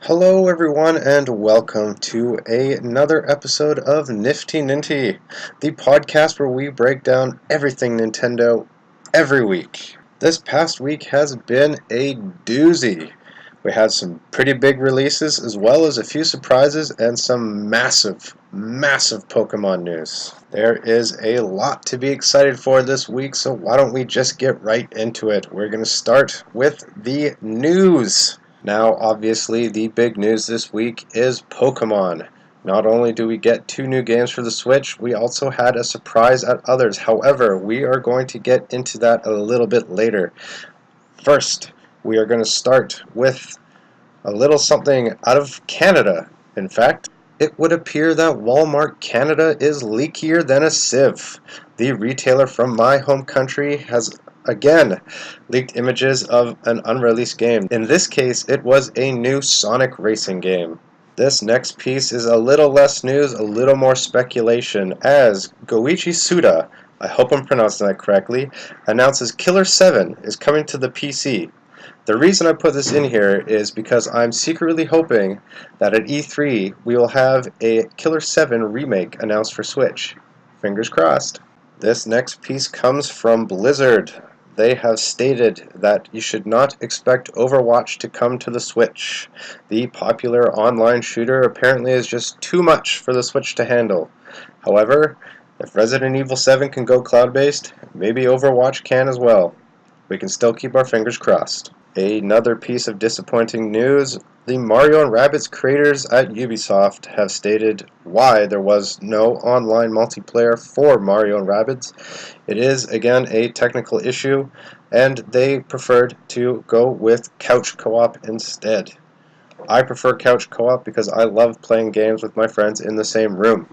Hello everyone and welcome to another episode of Nifty Ninty, the podcast where we break down everything Nintendo every week. This past week has been a doozy. We had some pretty big releases as well as a few surprises and some massive Pokemon news. There is a lot to be excited for this week, so why don't we just get right into it. We're going to start with the news. Now, obviously, the big news this week is Pokemon. Not only do we get 2 new games for the Switch, we also had a surprise at others. However, we are going to get into that a little bit later. First, we are going to start with a little something out of Canada. In fact, it would appear that Walmart Canada is leakier than a sieve. The retailer from my home country has again leaked images of an unreleased game. In this case, it was a new Sonic racing game. This next piece is a little less news, a little more speculation, as Goichi Suda, I hope I'm pronouncing that correctly, announces Killer 7 is coming to the PC. The reason I put this in here is because I'm secretly hoping that at E3 we will have a Killer 7 remake announced for Switch. Fingers crossed. This next piece comes from Blizzard. They have stated that you should not expect Overwatch to come to the Switch. The popular online shooter apparently is just too much for the Switch to handle. However, if Resident Evil 7 can go cloud-based, maybe Overwatch can as well. We can still keep our fingers crossed. Another piece of disappointing news, the Mario & Rabbids creators at Ubisoft have stated why there was no online multiplayer for Mario & Rabbids. It is, again, a technical issue, and they preferred to go with couch co-op instead. I prefer couch co-op because I love playing games with my friends in the same room.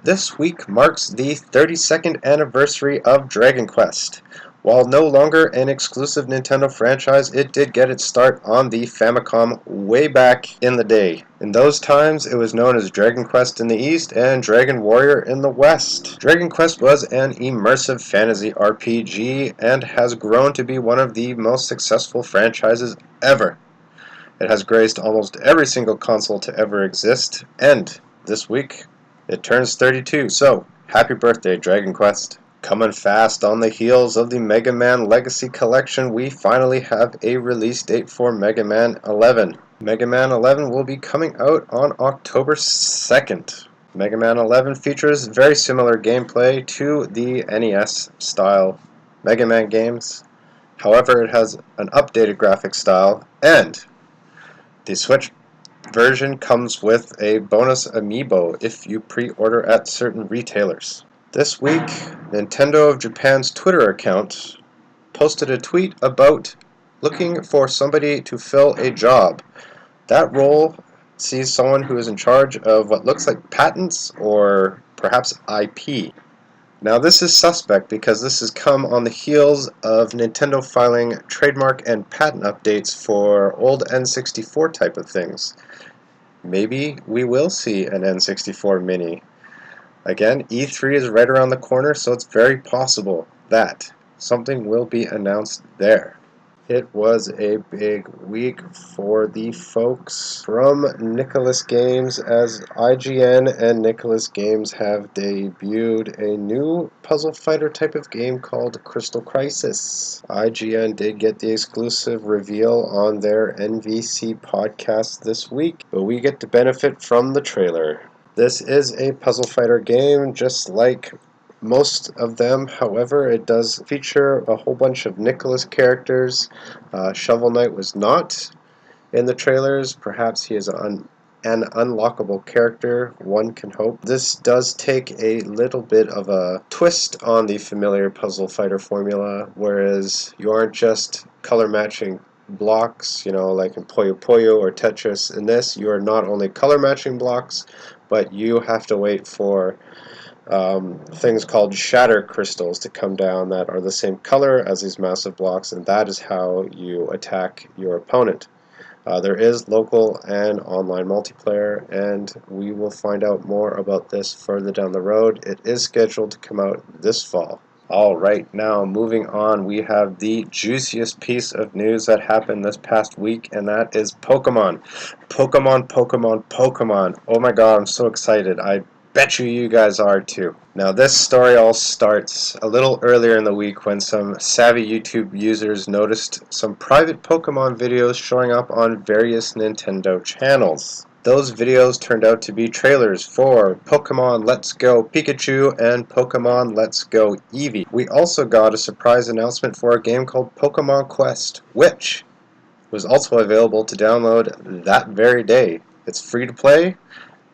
This week marks the 32nd anniversary of Dragon Quest. While no longer an exclusive Nintendo franchise, it did get its start on the Famicom way back in the day. In those times, it was known as Dragon Quest in the East and Dragon Warrior in the West. Dragon Quest was an immersive fantasy RPG and has grown to be one of the most successful franchises ever. It has graced almost every single console to ever exist, and this week, it turns 32, so happy birthday, Dragon Quest. Coming fast on the heels of the Mega Man Legacy Collection, we finally have a release date for Mega Man 11. Mega Man 11 will be coming out on October 2nd. Mega Man 11 features very similar gameplay to the NES-style Mega Man games. However, it has an updated graphic style, and the Switch version comes with a bonus amiibo if you pre-order at certain retailers. This week, Nintendo of Japan's Twitter account posted a tweet about looking for somebody to fill a job. That role sees someone who is in charge of what looks like patents or perhaps IP. Now this is suspect because this has come on the heels of Nintendo filing trademark and patent updates for old N64 type of things. Maybe we will see an N64 Mini. Again, E3 is right around the corner, so it's very possible that something will be announced there. It was a big week for the folks from Nicalis Games, as IGN and Nicalis Games have debuted a new puzzle fighter type of game called Crystal Crisis. IGN did get the exclusive reveal on their NVC podcast this week, but we get to benefit from the trailer. This is a puzzle fighter game, just like most of them. However, it does feature a whole bunch of Nicalis characters. Shovel Knight was not in the trailers. Perhaps he is an unlockable character, one can hope. This does take a little bit of a twist on the familiar puzzle fighter formula, whereas you aren't just color matching blocks, like in Puyo Puyo or Tetris. In this, you are not only color matching blocks, but you have to wait for things called shatter crystals to come down that are the same color as these massive blocks, and that is how you attack your opponent. There is local and online multiplayer, and we will find out more about this further down the road. It is scheduled to come out this fall. Alright, now moving on, we have the juiciest piece of news that happened this past week, and that is Pokemon. Pokemon. Oh my god, I'm so excited. I bet you guys are too. Now this story all starts a little earlier in the week when some savvy YouTube users noticed some private Pokemon videos showing up on various Nintendo channels. Those videos turned out to be trailers for Pokemon Let's Go Pikachu and Pokemon Let's Go Eevee. We also got a surprise announcement for a game called Pokemon Quest, which was also available to download that very day. It's free to play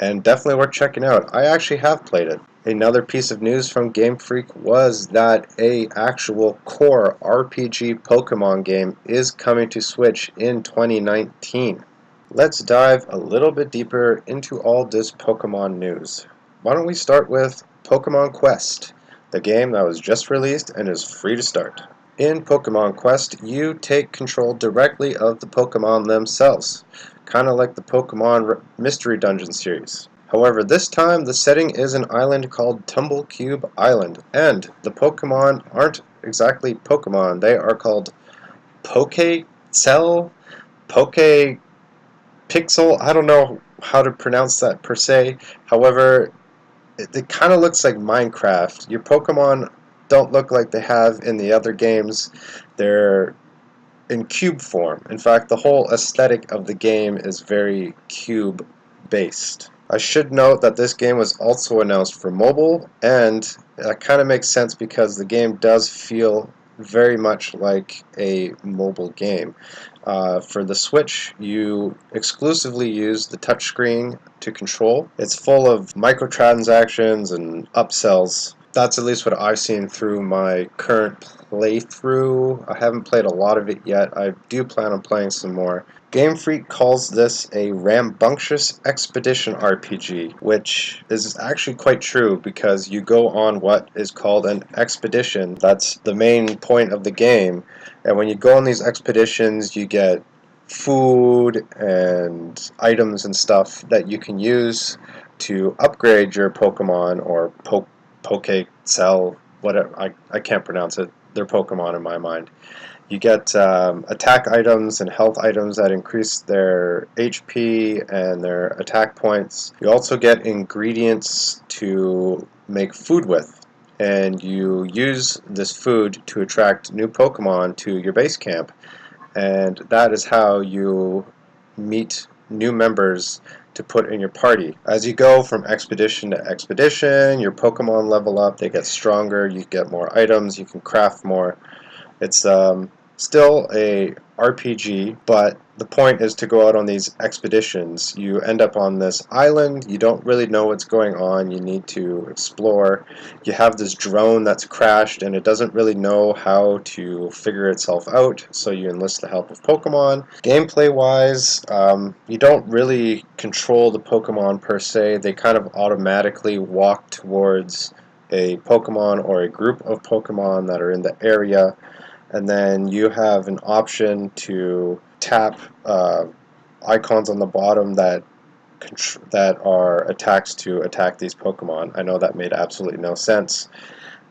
and definitely worth checking out. I actually have played it. Another piece of news from Game Freak was that a actual core RPG Pokemon game is coming to Switch in 2019. Let's dive a little bit deeper into all this Pokemon news. Why don't we start with Pokemon Quest, the game that was just released and is free to start. In Pokemon Quest, you take control directly of the Pokemon themselves, kind of like the Pokemon Mystery Dungeon series. However, this time the setting is an island called Tumblecube Island, and the Pokemon aren't exactly Pokemon, they are called Pokecell, Pixel. I don't know how to pronounce that per se. However, it kind of looks like Minecraft. Your Pokemon don't look like they have in the other games. They're in cube form. In fact, the whole aesthetic of the game is very cube based. I should note that this game was also announced for mobile, and that kind of makes sense because the game does feel very much like a mobile game. For the Switch, you exclusively use the touchscreen to control. It's full of microtransactions and upsells. That's at least what I've seen through my current playthrough. I haven't played a lot of it yet. I do plan on playing some more. Game Freak calls this a rambunctious expedition RPG, which is actually quite true because you go on what is called an expedition. That's the main point of the game, and when you go on these expeditions, you get food and items and stuff that you can use to upgrade your Pokemon or Pokecell, whatever. I can't pronounce it. They're Pokemon in my mind. You get attack items and health items that increase their HP and their attack points. You also get ingredients to make food with, and you use this food to attract new Pokemon to your base camp, and that is how you meet new members to put in your party. As you go from expedition to expedition, your Pokemon level up, they get stronger, you get more items, you can craft more. It's still a RPG, but the point is to go out on these expeditions. You end up on this island, you don't really know what's going on, you need to explore. You have this drone that's crashed and it doesn't really know how to figure itself out, so you enlist the help of Pokemon. Gameplay wise, you don't really control the Pokemon per se, they kind of automatically walk towards a Pokemon or a group of Pokemon that are in the area, and then you have an option to tap icons on the bottom that are attacks to attack these Pokemon. I know that made absolutely no sense,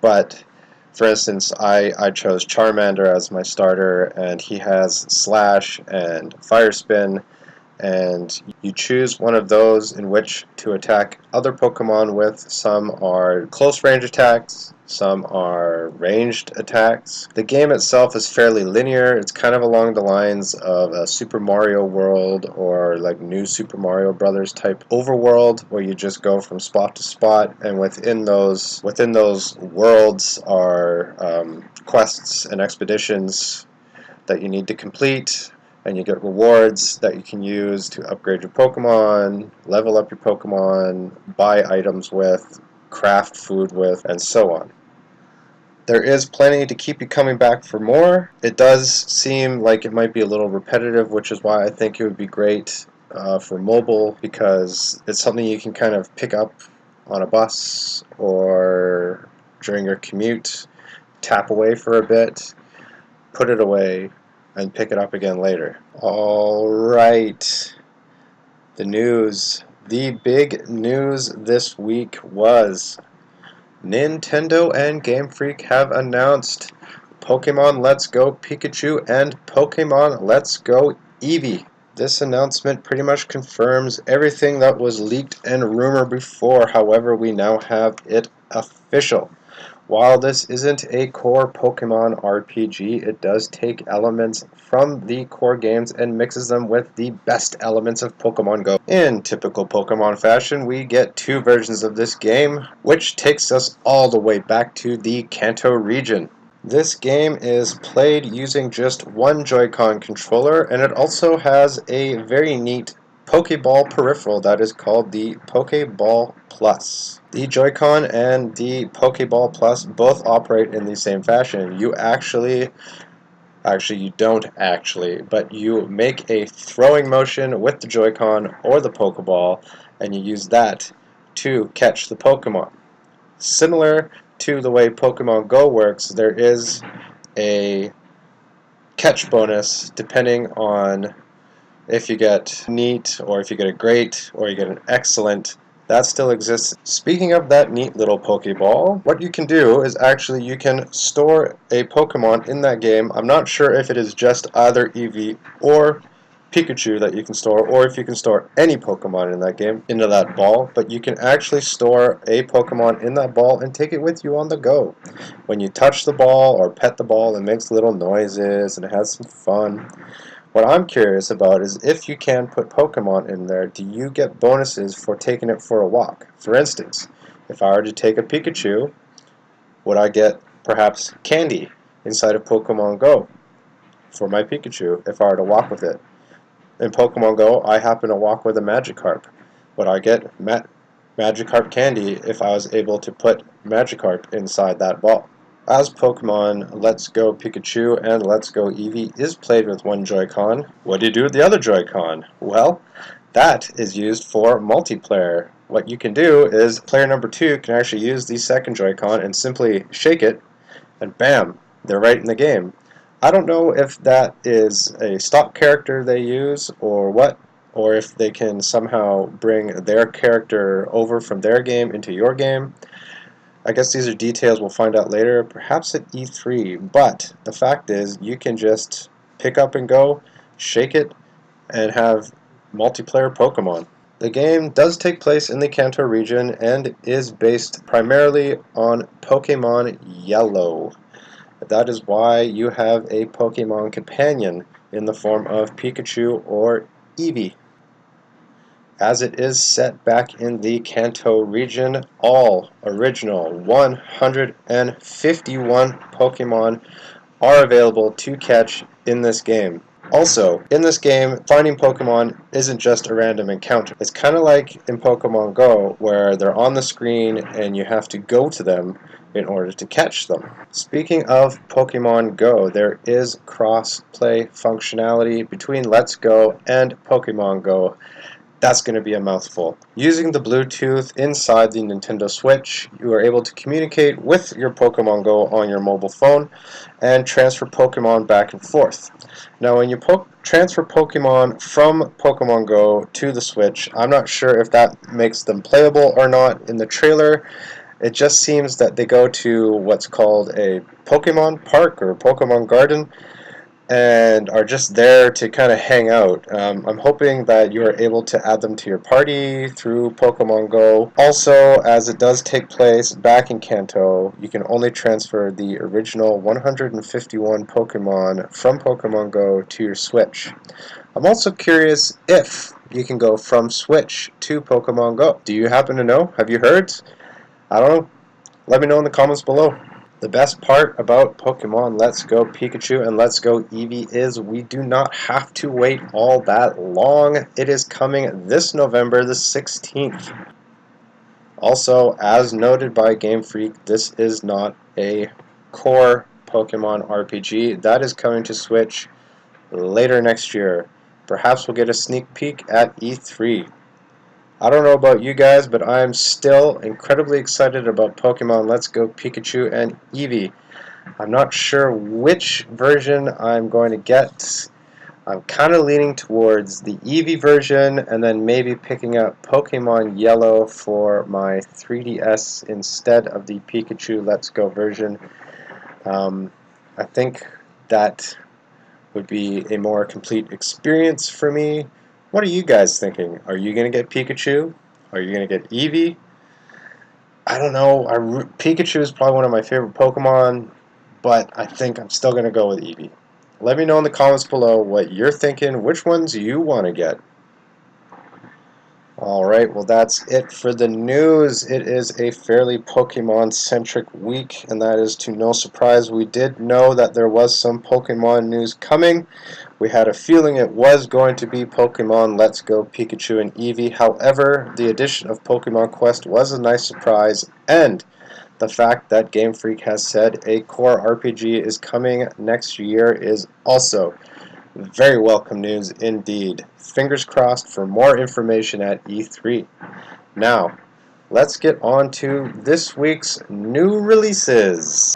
but for instance, I chose Charmander as my starter, and he has Slash and Fire Spin, and you choose one of those in which to attack other Pokemon with. Some are close range attacks, some are ranged attacks. The game itself is fairly linear. It's kind of along the lines of a Super Mario World or like New Super Mario Brothers type overworld, where you just go from spot to spot, and within those worlds are quests and expeditions that you need to complete, and you get rewards that you can use to upgrade your Pokemon, level up your Pokemon, buy items with, craft food with, and so on. There is plenty to keep you coming back for more. It does seem like it might be a little repetitive, which is why I think it would be great for mobile, because it's something you can kind of pick up on a bus or during your commute, tap away for a bit, put it away, and pick it up again later. Alright, the news. The big news this week was Nintendo and Game Freak have announced Pokemon Let's Go Pikachu and Pokemon Let's Go Eevee. This announcement pretty much confirms everything that was leaked and rumored before, however we now have it official. While this isn't a core Pokemon RPG, it does take elements from the core games and mixes them with the best elements of Pokemon Go. In typical Pokemon fashion, we get two versions of this game, which takes us all the way back to the Kanto region. This game is played using just one Joy-Con controller, and it also has a very neat Pokeball peripheral that is called the Pokeball Plus. The Joy-Con and the Pokeball Plus both operate in the same fashion. You you don't actually, but you make a throwing motion with the Joy-Con or the Pokeball, and you use that to catch the Pokemon. Similar to the way Pokemon Go works, there is a catch bonus depending on if you get neat, or if you get a great, or you get an excellent. That still exists. Speaking of that neat little Pokeball, what you can do is actually you can store a Pokemon in that game. I'm not sure if it is just either Eevee or Pikachu that you can store, or if you can store any Pokemon in that game into that ball, but you can actually store a Pokemon in that ball and take it with you on the go. When you touch the ball or pet the ball, it makes little noises and it has some fun. What I'm curious about is if you can put Pokemon in there, do you get bonuses for taking it for a walk? For instance, if I were to take a Pikachu, would I get perhaps candy inside of Pokemon Go for my Pikachu if I were to walk with it? In Pokemon Go, I happen to walk with a Magikarp. Would I get Magikarp candy if I was able to put Magikarp inside that ball? As Pokemon Let's Go Pikachu and Let's Go Eevee is played with one Joy-Con, what do you do with the other Joy-Con? Well, that is used for multiplayer. What you can do is player number 2 can actually use the second Joy-Con and simply shake it, and bam, they're right in the game. I don't know if that is a stock character they use or what, or if they can somehow bring their character over from their game into your game. I guess these are details we'll find out later, perhaps at E3, but the fact is you can just pick up and go, shake it, and have multiplayer Pokemon. The game does take place in the Kanto region and is based primarily on Pokemon Yellow. That is why you have a Pokemon companion in the form of Pikachu or Eevee. As it is set back in the Kanto region, all original 151 Pokemon are available to catch in this game. Also, in this game, finding Pokemon isn't just a random encounter. It's kind of like in Pokemon Go, where they're on the screen and you have to go to them in order to catch them. Speaking of Pokemon Go, there is cross-play functionality between Let's Go and Pokemon Go. That's going to be a mouthful. Using the Bluetooth inside the Nintendo Switch, you are able to communicate with your Pokemon Go on your mobile phone and transfer Pokemon back and forth. Now, when you transfer Pokemon from Pokemon Go to the Switch, I'm not sure if that makes them playable or not. In the trailer, it just seems that they go to what's called a Pokemon Park or Pokemon Garden and are just there to kind of hang out. I'm hoping that you are able to add them to your party through Pokemon Go. Also, as it does take place back in Kanto, you can only transfer the original 151 Pokemon from Pokemon Go to your Switch. I'm also curious if you can go from Switch to Pokemon Go. Do you happen to know? Have you heard? I don't know. Let me know in the comments below. The best part about Pokemon Let's Go Pikachu and Let's Go Eevee is we do not have to wait all that long. It is coming this November the 16th. Also, as noted by Game Freak, this is not a core Pokemon RPG. That is coming to Switch later next year. Perhaps we'll get a sneak peek at E3. I don't know about you guys, but I'm still incredibly excited about Pokemon Let's Go Pikachu and Eevee. I'm not sure which version I'm going to get. I'm kind of leaning towards the Eevee version and then maybe picking up Pokemon Yellow for my 3DS instead of the Pikachu Let's Go version. I think that would be a more complete experience for me. What are you guys thinking? Are you going to get Pikachu? Are you going to get Eevee? I don't know. Pikachu is probably one of my favorite Pokemon, but I think I'm still going to go with Eevee. Let me know in the comments below what you're thinking, which ones you want to get. Alright, well that's it for the news. It is a fairly Pokemon-centric week, and that is to no surprise. We did know that there was some Pokemon news coming. We had a feeling it was going to be Pokemon Let's Go Pikachu and Eevee. However, the addition of Pokemon Quest was a nice surprise, and the fact that Game Freak has said a core RPG is coming next year is also very welcome news indeed. Fingers crossed for more information at E3. Now, let's get on to this week's new releases.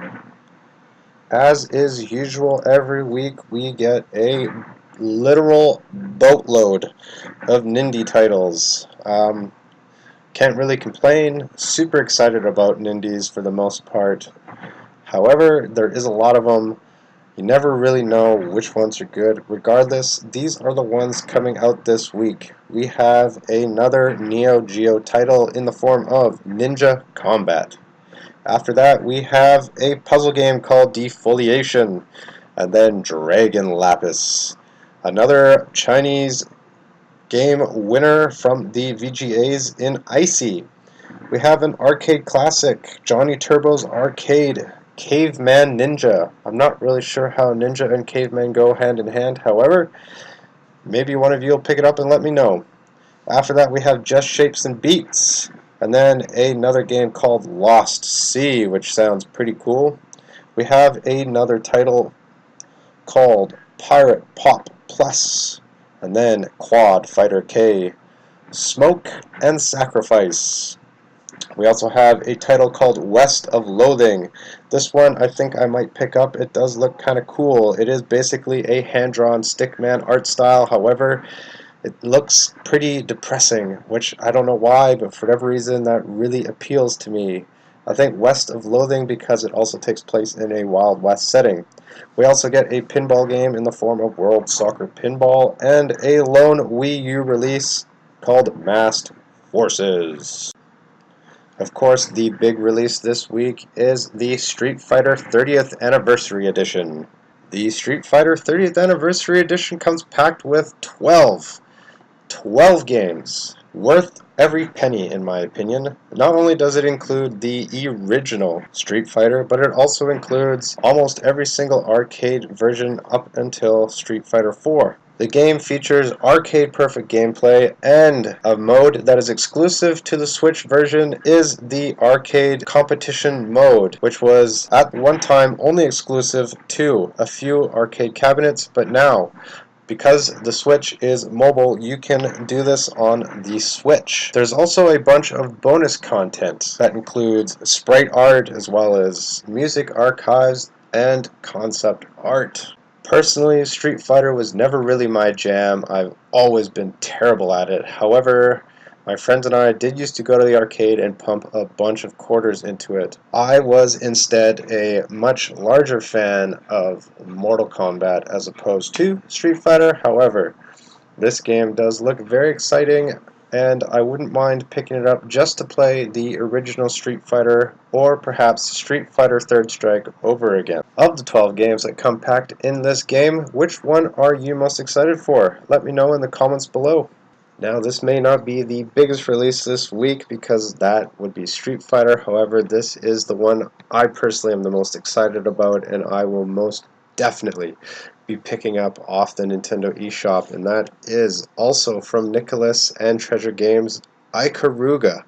As is usual every week, we get a literal boatload of Nindie titles. Can't really complain. Super excited about Nindies for the most part. However, there is a lot of them. You never really know which ones are good. Regardless, these are the ones coming out this week. We have another Neo Geo title in the form of Ninja Combat. After that, we have a puzzle game called Defoliation, and then Dragon Lapis. Another Chinese game winner from the VGAs in Icy. We have an arcade classic, Johnny Turbo's Arcade, Caveman Ninja. I'm not really sure how Ninja and Caveman go hand in hand, however, maybe one of you will pick it up and let me know. After that, we have Just Shapes and Beats, and then another game called Lost Sea, which sounds pretty cool. We have another title called Pirate Pop Plus, and then Quad Fighter K, Smoke and Sacrifice. We also have a title called West of Loathing. This one I think I might pick up. It does look kind of cool. It is basically a hand-drawn stickman art style. However, it looks pretty depressing, which I don't know why, but for whatever reason that really appeals to me. I think West of Loathing because it also takes place in a Wild West setting. We also get a pinball game in the form of World Soccer Pinball and a lone Wii U release called Masked Forces. Of course, the big release this week is the Street Fighter 30th Anniversary Edition. The Street Fighter 30th Anniversary Edition comes packed with 12 games, worth every penny in my opinion. Not only does it include the original Street Fighter, but it also includes almost every single arcade version up until Street Fighter 4. The game features arcade-perfect gameplay, and a mode that is exclusive to the Switch version is the Arcade Competition mode, which was at one time only exclusive to a few arcade cabinets, but now, because the Switch is mobile, you can do this on the Switch. There's also a bunch of bonus content that includes sprite art as well as music archives and concept art. Personally, Street Fighter was never really my jam. I've always been terrible at it. However, my friends and I did used to go to the arcade and pump a bunch of quarters into it. I was instead a much larger fan of Mortal Kombat as opposed to Street Fighter. However, this game does look very exciting, and I wouldn't mind picking it up just to play the original Street Fighter or perhaps Street Fighter Third Strike over again. Of the 12 games that come packed in this game, which one are you most excited for? Let me know in the comments below. Now, this may not be the biggest release this week because that would be Street Fighter. However, this is the one I personally am the most excited about, and I will most definitely be picking up off the Nintendo eShop, and that is also from Nicalis and Treasure Games, Ikaruga.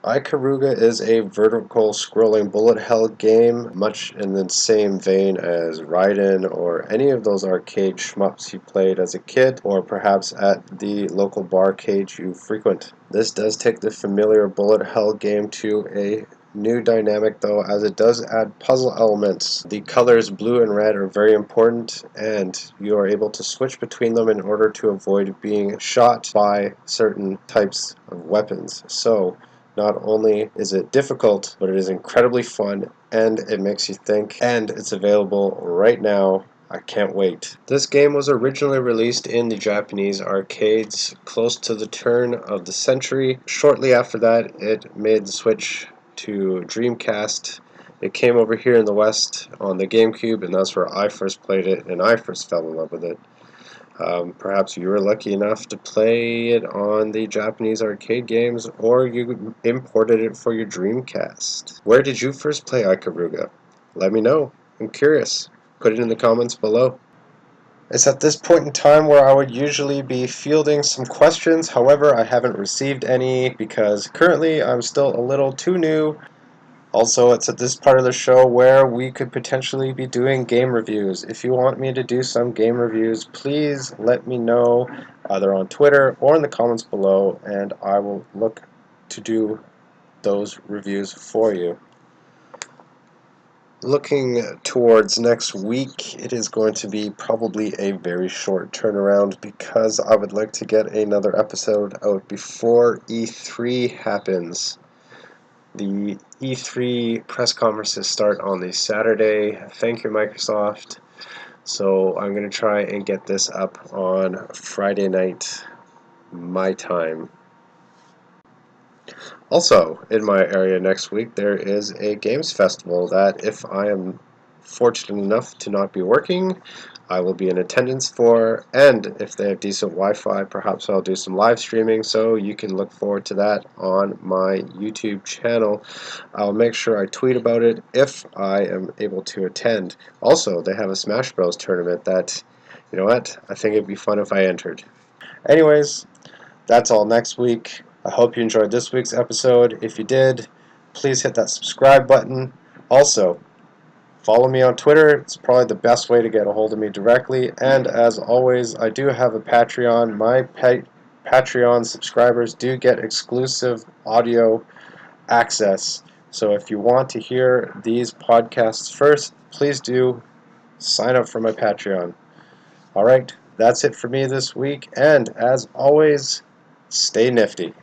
Ikaruga is a vertical scrolling bullet hell game, much in the same vein as Raiden or any of those arcade shmups you played as a kid, or perhaps at the local barcade you frequent. This does take the familiar bullet hell game to a new dynamic though, as it does add puzzle elements. The colors blue and red are very important, and you are able to switch between them in order to avoid being shot by certain types of weapons. So not only is it difficult, but it is incredibly fun, and it makes you think, and it's available right now. I can't wait. This game was originally released in the Japanese arcades close to the turn of the century. Shortly after that, it made the switch to Dreamcast. It came over here in the West on the GameCube, and that's where I first played it, and I first fell in love with it. Perhaps you were lucky enough to play it on the Japanese arcade games, or you imported it for your Dreamcast. Where did you first play Ikaruga? Let me know. I'm curious. Put it in the comments below. It's at this point in time where I would usually be fielding some questions. However, I haven't received any because currently I'm still a little too new. Also, it's at this part of the show where we could potentially be doing game reviews. If you want me to do some game reviews, please let me know either on Twitter or in the comments below, and I will look to do those reviews for you. Looking towards next week, it is going to be probably a very short turnaround because I would like to get another episode out before E3 happens. The E3 press conferences start on the Saturday. Thank you, Microsoft. So I'm going to try and get this up on Friday night, my time. Also, in my area next week, there is a games festival that, if I am fortunate enough to not be working, I will be in attendance for, and if they have decent Wi-Fi, perhaps I'll do some live streaming, so you can look forward to that on my YouTube channel. I'll make sure I tweet about it if I am able to attend. Also, they have a Smash Bros. Tournament that, you know what, I think it'd be fun if I entered. Anyways, that's all next week. I hope you enjoyed this week's episode. If you did, please hit that subscribe button. Also, follow me on Twitter. It's probably the best way to get a hold of me directly. And as always, I do have a Patreon. My Patreon subscribers do get exclusive audio access. So if you want to hear these podcasts first, please do sign up for my Patreon. Alright, that's it for me this week. And as always, stay nifty.